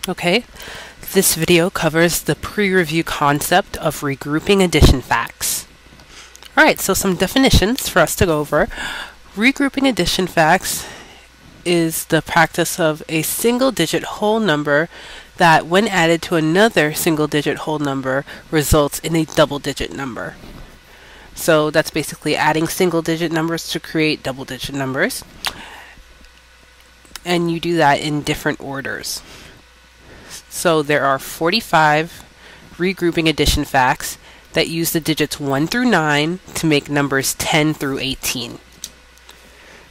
Okay, this video covers the pre-review concept of regrouping addition facts. Alright, so some definitions for us to go over. Regrouping addition facts is the practice of a single-digit whole number that, when added to another single-digit whole number, results in a double-digit number. So that's basically adding single-digit numbers to create double-digit numbers. And you do that in different orders. So there are 45 regrouping addition facts that use the digits 1 through 9 to make numbers 10 through 18.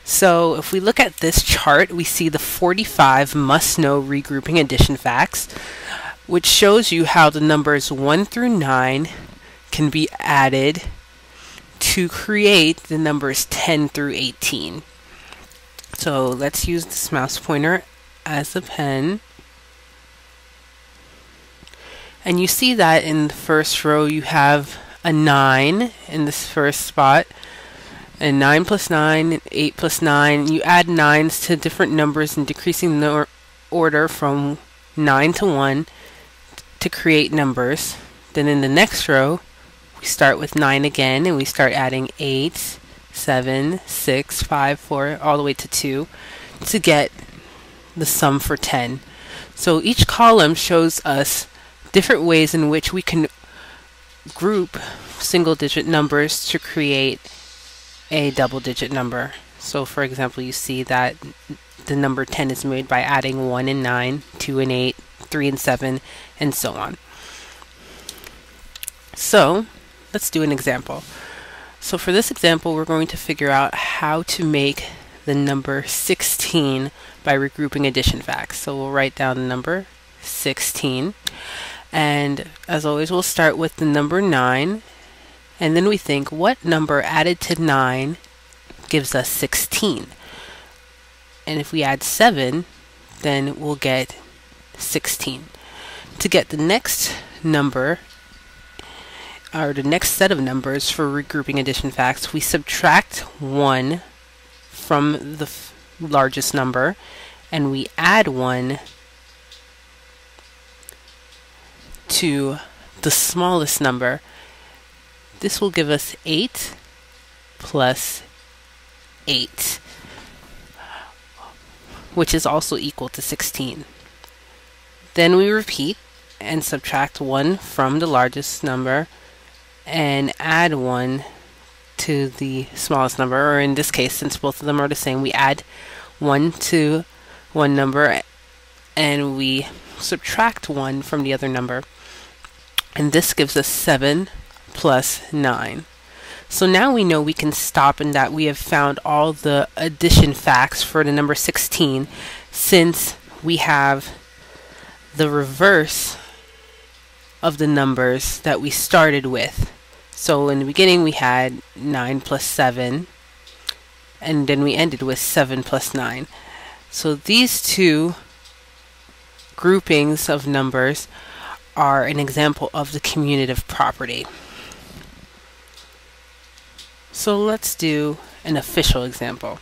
So if we look at this chart, we see the 45 must-know regrouping addition facts, which shows you how the numbers 1 through 9 can be added to create the numbers 10 through 18. So let's use this mouse pointer as a pen. And you see that in the first row you have a 9 in this first spot, and 9 plus 9, 8 plus 9. You add 9s to different numbers and decreasing the order from 9 to 1 to create numbers. Then in the next row, we start with 9 again, and we start adding 8, 7, 6, 5, 4, all the way to 2 to get the sum for 10. So each column shows us different ways in which we can group single-digit numbers to create a double-digit number. So for example, you see that the number 10 is made by adding 1 and 9, 2 and 8, 3 and 7, and so on. So let's do an example. So for this example, we're going to figure out how to make the number 16 by regrouping addition facts. So we'll write down the number 16. And as always, we'll start with the number 9, and then we think, what number added to 9 gives us 16? And if we add 7, then we'll get 16. To get the next number, or the next set of numbers for regrouping addition facts, we subtract 1 from the largest number, and we add 1 to the smallest number. This will give us 8 plus 8, which is also equal to 16. Then we repeat and subtract 1 from the largest number and add 1 to the smallest number, or in this case, since both of them are the same, we add 1 to one number and we subtract 1 from the other number. And this gives us 7 plus 9. So now we know we can stop and that we have found all the addition facts for the number 16, since we have the reverse of the numbers that we started with. So in the beginning we had 9 plus 7, and then we ended with 7 plus 9. So these two groupings of numbers are an example of the commutative property. So let's do an official example.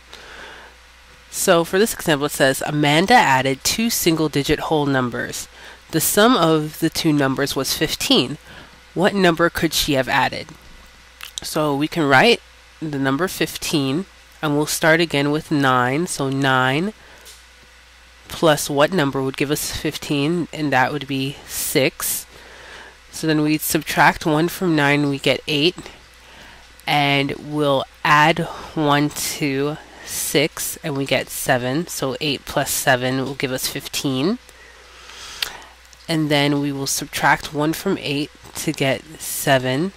So for this example, it says Amanda added 2 single-digit whole numbers. The sum of the two numbers was 15. What number could she have added? So we can write the number 15, and we'll start again with 9. So 9 plus what number would give us 15, and that would be 6. So then we subtract 1 from 9, we get 8, and we'll add 1 to 6, and we get 7. So 8 plus 7 will give us 15. And then we will subtract 1 from 8 to get 7.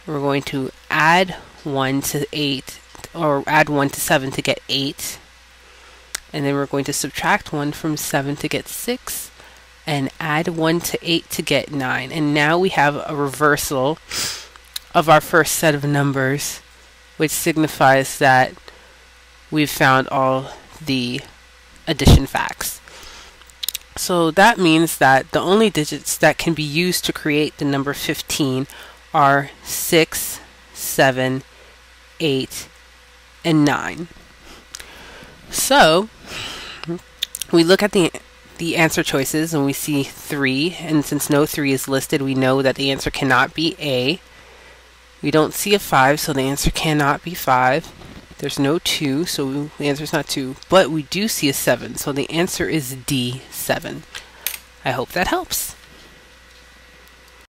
We're going to add 1 to 8, or add 1 to 7 to get 8. And then we're going to subtract 1 from 7 to get 6, and add 1 to 8 to get 9. And now we have a reversal of our first set of numbers, which signifies that we've found all the addition facts. So that means that the only digits that can be used to create the number 15 are 6, 7, 8, and 9. So we look at the the answer choices and we see 3, and since no 3 is listed, we know that the answer cannot be A. We don't see a 5, so the answer cannot be 5. There's no 2, so the answer is not 2, but we do see a 7, so the answer is D, 7. I hope that helps.